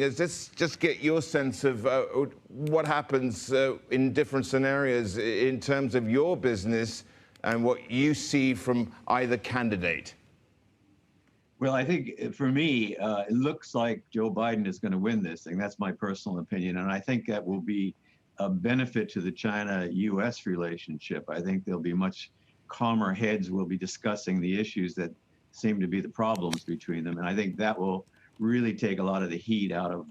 Let's just get your sense of what happens in different scenarios in terms of your business and what you see from either candidate. Well, I think for me, it looks like Joe Biden is going to win this thing. That's my personal opinion. And I think that will be a benefit to the China-U.S. relationship. I think there'll be much calmer heads will be discussing the issues that seem to be the problems between them. And I think that will really take a lot of the heat out of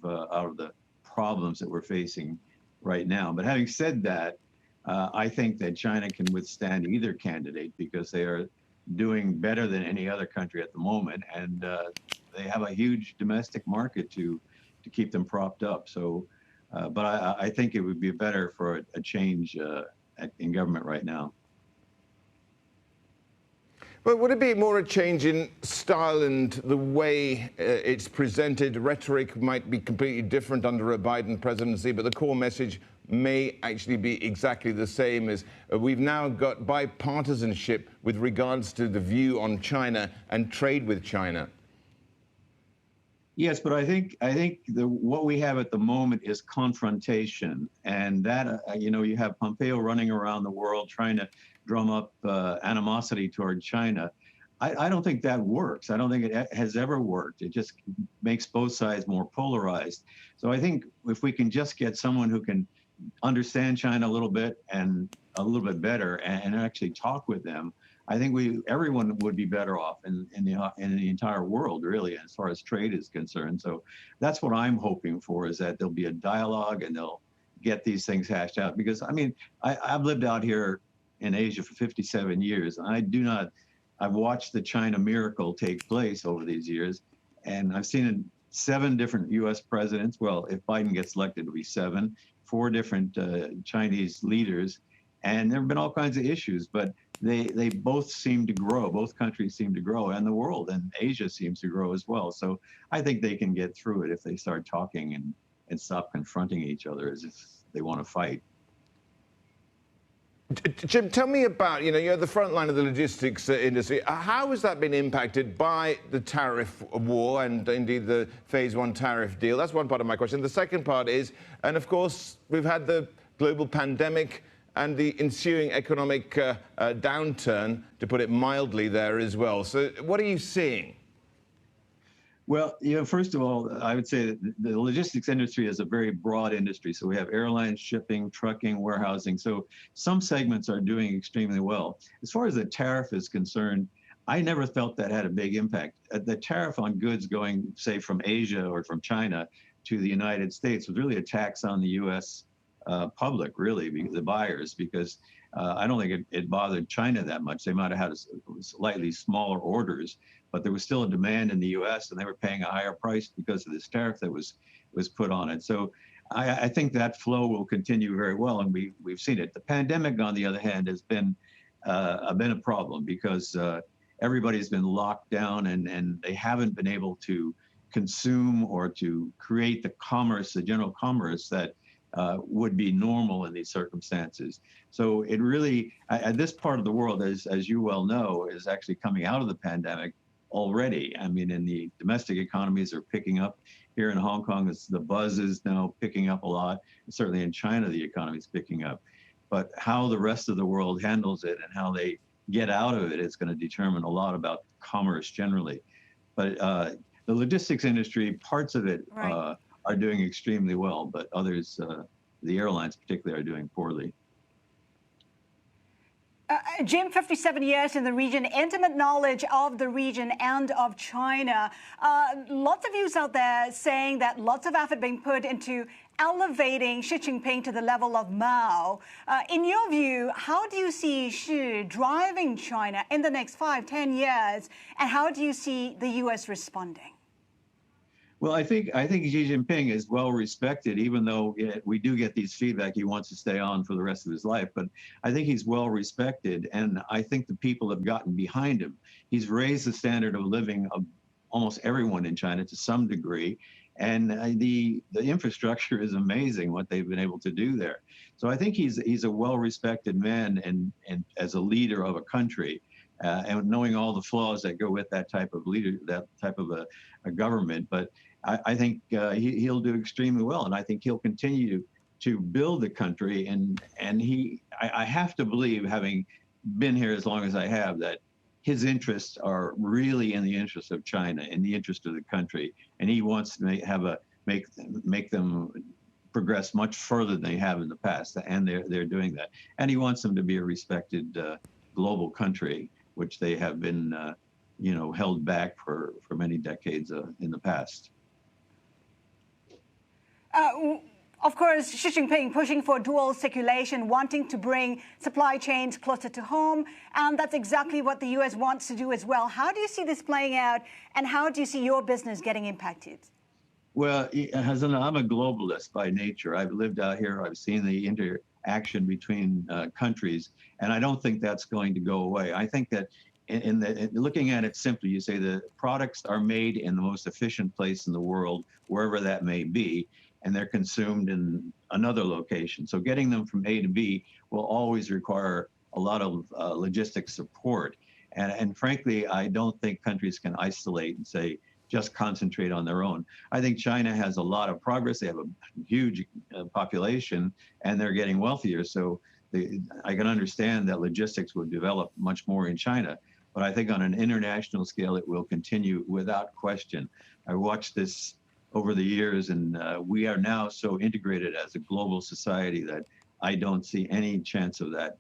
the problems that we're facing right now. But having said that, I think that China can withstand either candidate because they are doing better than any other country at the moment, and they have a huge domestic market to keep them propped up. So, but I think it would be better for a change in government right now. But would it be more a change in style and the way it's presented? Rhetoric might be completely different under a Biden presidency, but the core message may actually be exactly the same as we've now got bipartisanship with regards to the view on China and trade with China. Yes, but I think what we have at the moment is confrontation, and that you have Pompeo running around the world trying to drum up animosity toward China. I don't think that works. I don't think it has ever worked. It just makes both sides more polarized. So I think if we can just get someone who can understand China a little bit and a little bit better and actually talk with them, I think everyone would be better off in the entire world, really, as far as trade is concerned. So that's what I'm hoping for, is that there'll be a dialogue and they'll get these things hashed out. Because I mean, I've lived out here in Asia for 57 years, and I've watched the China miracle take place over these years, and I've seen 7 different U.S. presidents. Well, if Biden gets elected, it'll be 7, 4 different Chinese leaders, and there have been all kinds of issues, but they both seem to grow. Both countries seem to grow, and the world and Asia seems to grow as well. So I think they can get through it if they start talking and stop confronting each other as if they want to fight. Jim, tell me about, you're at the front line of the logistics industry. How has that been impacted by the tariff war and indeed the phase 1 tariff deal? That's one part of my question. The second part is, and of course, we've had the global pandemic and the ensuing economic downturn, to put it mildly, there as well. So what are you seeing? Well, first of all, I would say that the logistics industry is a very broad industry. So we have airlines, shipping, trucking, warehousing. So some segments are doing extremely well. As far as the tariff is concerned, I never felt that had a big impact. The tariff on goods going, say, from Asia or from China to the United States was really a tax on the U.S. Public, really, the buyers, because I don't think it bothered China that much. They might have had slightly smaller orders, but there was still a demand in the U.S. and they were paying a higher price because of this tariff that was put on it. So I think that flow will continue very well, and we've seen it. The pandemic, on the other hand, has been a problem because everybody's been locked down and they haven't been able to consume or to create the commerce, the general commerce that would be normal in these circumstances. So it really, this part of the world, as you well know, is actually coming out of the pandemic already. I mean, in the domestic economies are picking up. Here in Hong Kong, the buzz is now picking up a lot. And certainly in China, the economy is picking up. But how the rest of the world handles it and how they get out of it is going to determine a lot about commerce generally. But the logistics industry, parts of it are doing extremely well, but others, the airlines particularly, are doing poorly. Jim, 57 years in the region, intimate knowledge of the region and of China. Lots of views out there saying that lots of effort being put into elevating Xi Jinping to the level of Mao. In your view, how do you see Xi driving China in the next 5-10 years, and how do you see the U.S. responding? Well, I think Xi Jinping is well respected, even though we do get these feedback he wants to stay on for the rest of his life. But I think he's well respected, and I think the people have gotten behind him. He's raised the standard of living of almost everyone in China to some degree, and the infrastructure is amazing what they've been able to do there. So I think he's a well respected man and as a leader of a country. And knowing all the flaws that go with that type of leader, that type of a government. But I think he'll do extremely well, and I think he'll continue to build the country. And I have to believe, having been here as long as I have, that his interests are really in the interest of China, in the interest of the country, and he wants to make them progress much further than they have in the past, and they're doing that. And he wants them to be a respected global country, which they have been, held back for many decades in the past. Of course, Xi Jinping pushing for dual circulation, wanting to bring supply chains closer to home, and that's exactly what the U.S. wants to do as well. How do you see this playing out, and how do you see your business getting impacted? Well, Haslinda, I'm a globalist by nature. I've lived out here. I've seen the interaction between countries, and I don't think that's going to go away. I think that looking at it simply, you say the products are made in the most efficient place in the world, wherever that may be, and they're consumed in another location. So getting them from A to B will always require a lot of logistics support. And frankly, I don't think countries can isolate and say, just concentrate on their own. I think China has a lot of progress. They have a huge population, and they're getting wealthier. So I can understand that logistics will develop much more in China. But I think on an international scale, it will continue without question. I watched this over the years, and we are now so integrated as a global society that I don't see any chance of that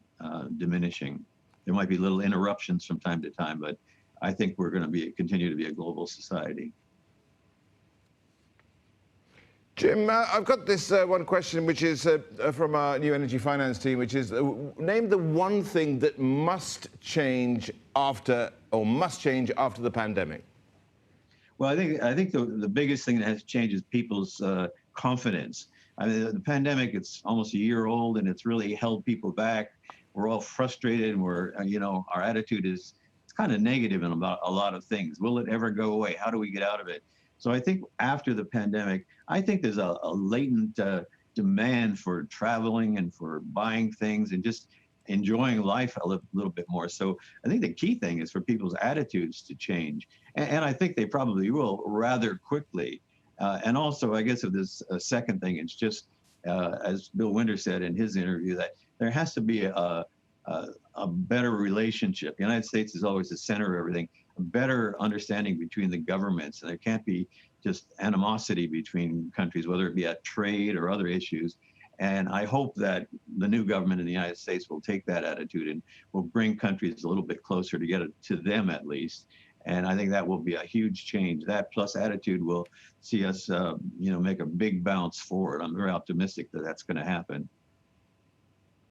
diminishing. There might be little interruptions from time to time, but I think we're going to continue to be a global society. Jim, I've got this one question, which is from our new energy finance team, which is name the one thing that must change after the pandemic. Well, I think the biggest thing that has changed is people's confidence. I mean, the pandemic, it's almost a year old, and it's really held people back. We're all frustrated, and our attitude is kind of negative in about a lot of things. Will it ever go away? How do we get out of it? So I think after the pandemic, I think there's a latent demand for traveling and for buying things and just enjoying life a little bit more. So I think the key thing is for people's attitudes to change. And I think they probably will rather quickly. And also, I guess if there's a second thing, it's just, as Bill Winter said in his interview, that there has to be a better relationship. The United States is always the center of everything, a better understanding between the governments. And there can't be just animosity between countries, whether it be at trade or other issues. And I hope that the new government in the United States will take that attitude and will bring countries a little bit closer to get it to them at least. And I think that will be a huge change. That plus attitude will see us, make a big bounce forward. I'm very optimistic that that's going to happen.